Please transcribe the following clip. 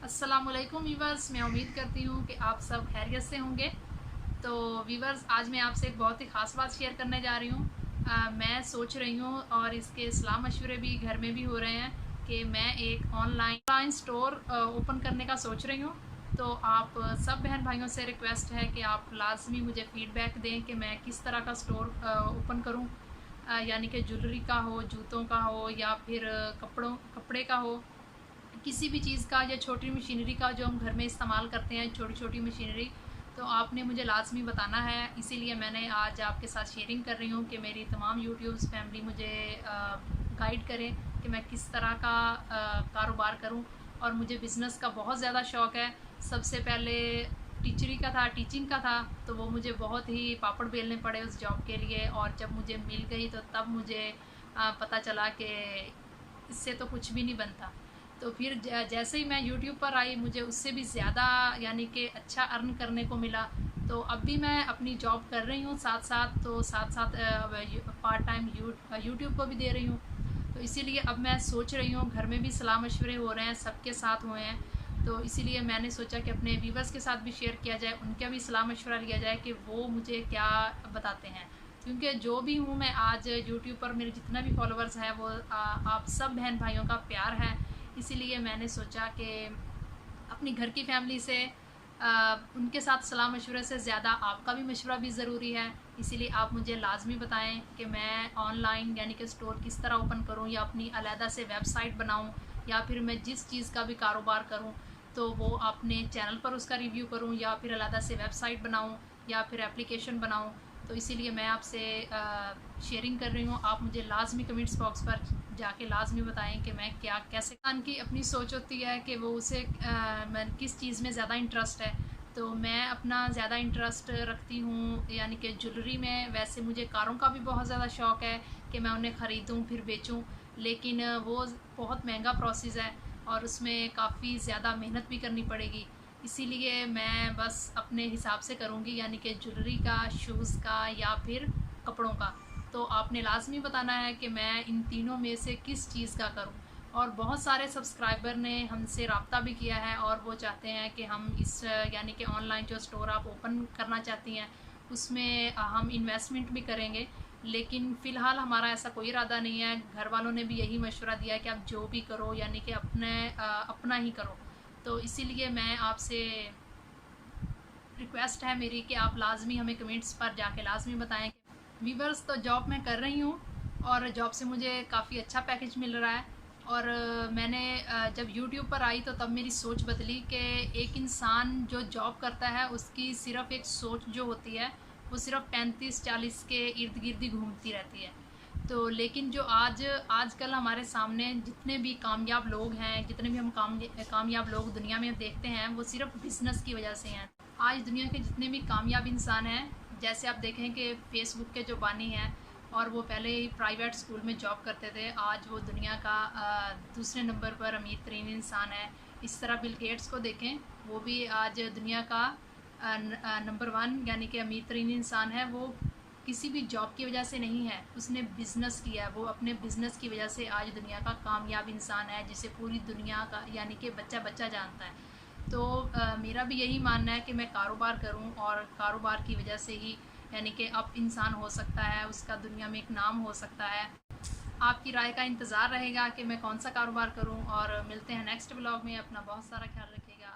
अस्सलामुअलैकुम वीवर्स, मैं उम्मीद करती हूँ कि आप सब खैरियत से होंगे। तो वीवर्स, आज मैं आपसे एक बहुत ही ख़ास बात शेयर करने जा रही हूँ। मैं सोच रही हूँ और इसके सलाह मशवरे भी घर में भी हो रहे हैं कि मैं एक ऑनलाइन स्टोर ओपन करने का सोच रही हूँ। तो आप सब बहन भाइयों से रिक्वेस्ट है कि आप लाजमी मुझे फ़ीडबैक दें कि मैं किस तरह का स्टोर ओपन करूँ। यानी कि ज्वेलरी का हो, जूतों का हो, या फिर कपड़े का हो, किसी भी चीज़ का, या छोटी मशीनरी का जो हम घर में इस्तेमाल करते हैं, छोटी छोटी मशीनरी। तो आपने मुझे लाजमी बताना है, इसीलिए मैंने आज आपके साथ शेयरिंग कर रही हूँ कि मेरी तमाम यूट्यूब्स फैमिली मुझे गाइड करें कि मैं किस तरह का कारोबार करूँ। और मुझे बिज़नेस का बहुत ज़्यादा शौक़ है। सबसे पहले टीचिंग का था, तो वो मुझे बहुत ही पापड़ बेलने पड़े उस जॉब के लिए, और जब मुझे मिल गई तो तब मुझे पता चला कि इससे तो कुछ भी नहीं बनता। तो फिर जैसे ही मैं यूट्यूब पर आई, मुझे उससे भी ज़्यादा यानी कि अच्छा अर्न करने को मिला। तो अब भी मैं अपनी जॉब कर रही हूँ साथ साथ, तो साथ साथ पार्ट टाइम यूट्यूब को भी दे रही हूँ। तो इसीलिए अब मैं सोच रही हूँ, घर में भी सलाह मशवरे हो रहे हैं, सबके साथ हुए हैं। तो इसीलिए मैंने सोचा कि अपने व्यूवर्स के साथ भी शेयर किया जाए, उनका भी सलाह मशवरा लिया जाए कि वो मुझे क्या बताते हैं। क्योंकि जो भी हूँ मैं आज यूट्यूब पर, मेरे जितना भी फॉलोअर्स हैं वो आप सब बहन भाइयों का प्यार है। इसीलिए मैंने सोचा कि अपनी घर की फैमिली से उनके साथ सलाह मशवरे से ज़्यादा आपका भी मशवरा भी ज़रूरी है। इसीलिए आप मुझे लाजमी बताएं कि मैं ऑनलाइन यानी कि स्टोर किस तरह ओपन करूं, या अपनी अलहदा से वेबसाइट बनाऊं, या फिर मैं जिस चीज़ का भी कारोबार करूं तो वो अपने चैनल पर उसका रिव्यू करूं, या फिर अलहदा से वेबसाइट बनाऊं, या फिर एप्लीकेशन बनाऊं। तो इसीलिए मैं आपसे शेयरिंग कर रही हूँ। आप मुझे लाजमी कमेंट्स बॉक्स पर जाके लाजमी बताएं कि मैं क्या कैसे। इंसान की अपनी सोच होती है कि वो उसे किस चीज़ में ज़्यादा इंटरेस्ट है। तो मैं अपना ज़्यादा इंटरेस्ट रखती हूँ यानी कि ज्वेलरी में। वैसे मुझे कारों का भी बहुत ज़्यादा शौक़ है कि मैं उन्हें ख़रीदूँ फिर बेचूँ, लेकिन वो बहुत महंगा प्रोसेस है और उसमें काफ़ी ज़्यादा मेहनत भी करनी पड़ेगी। इसीलिए मैं बस अपने हिसाब से करूँगी, यानी कि ज्वेलरी का, शूज़ का, या फिर कपड़ों का। तो आपने लाजमी बताना है कि मैं इन तीनों में से किस चीज़ का करूं। और बहुत सारे सब्सक्राइबर ने हमसे रब्ता भी किया है और वो चाहते हैं कि हम इस यानी कि ऑनलाइन जो स्टोर आप ओपन करना चाहती हैं उसमें हम इन्वेस्टमेंट भी करेंगे। लेकिन फ़िलहाल हमारा ऐसा कोई इरादा नहीं है। घर वालों ने भी यही मशवरा दिया कि आप जो भी करो यानी कि अपना ही करो। तो इसीलिए मैं आपसे रिक्वेस्ट है मेरी कि आप लाजमी हमें कमेंट्स पर जाके लाजमी बताएं। वीवर्स, तो जॉब मैं कर रही हूँ और जॉब से मुझे काफ़ी अच्छा पैकेज मिल रहा है। और मैंने जब यूट्यूब पर आई तो तब मेरी सोच बदली कि एक इंसान जो जॉब करता है उसकी सिर्फ़ एक सोच जो होती है वो सिर्फ 35-40 के इर्द गिर्द ही घूमती रहती है। तो लेकिन जो आजकल हमारे सामने जितने भी कामयाब लोग हैं, जितने भी हम कामयाब लोग दुनिया में देखते हैं, वो सिर्फ बिज़नेस की वजह से हैं। आज दुनिया के जितने भी कामयाब इंसान हैं, जैसे आप देखें कि फेसबुक के जो बानी हैं, और वो पहले ही प्राइवेट स्कूल में जॉब करते थे, आज वो दुनिया का दूसरे नंबर पर अमीर तरीन इंसान है। इस तरह बिल गेट्स को देखें, वो भी आज दुनिया का नंबर 1 यानी कि अमीर तरीन इंसान है। वो किसी भी जॉब की वजह से नहीं है, उसने बिज़नेस किया है। वो अपने बिज़नेस की वजह से आज दुनिया का कामयाब इंसान है, जिसे पूरी दुनिया का यानी कि बच्चा बच्चा जानता है। तो मेरा भी यही मानना है कि मैं कारोबार करूं, और कारोबार की वजह से ही यानी कि अब इंसान हो सकता है, उसका दुनिया में एक नाम हो सकता है। आपकी राय का इंतज़ार रहेगा कि मैं कौन सा कारोबार करूं, और मिलते हैं नेक्स्ट ब्लॉग में। अपना बहुत सारा ख्याल रखिएगा।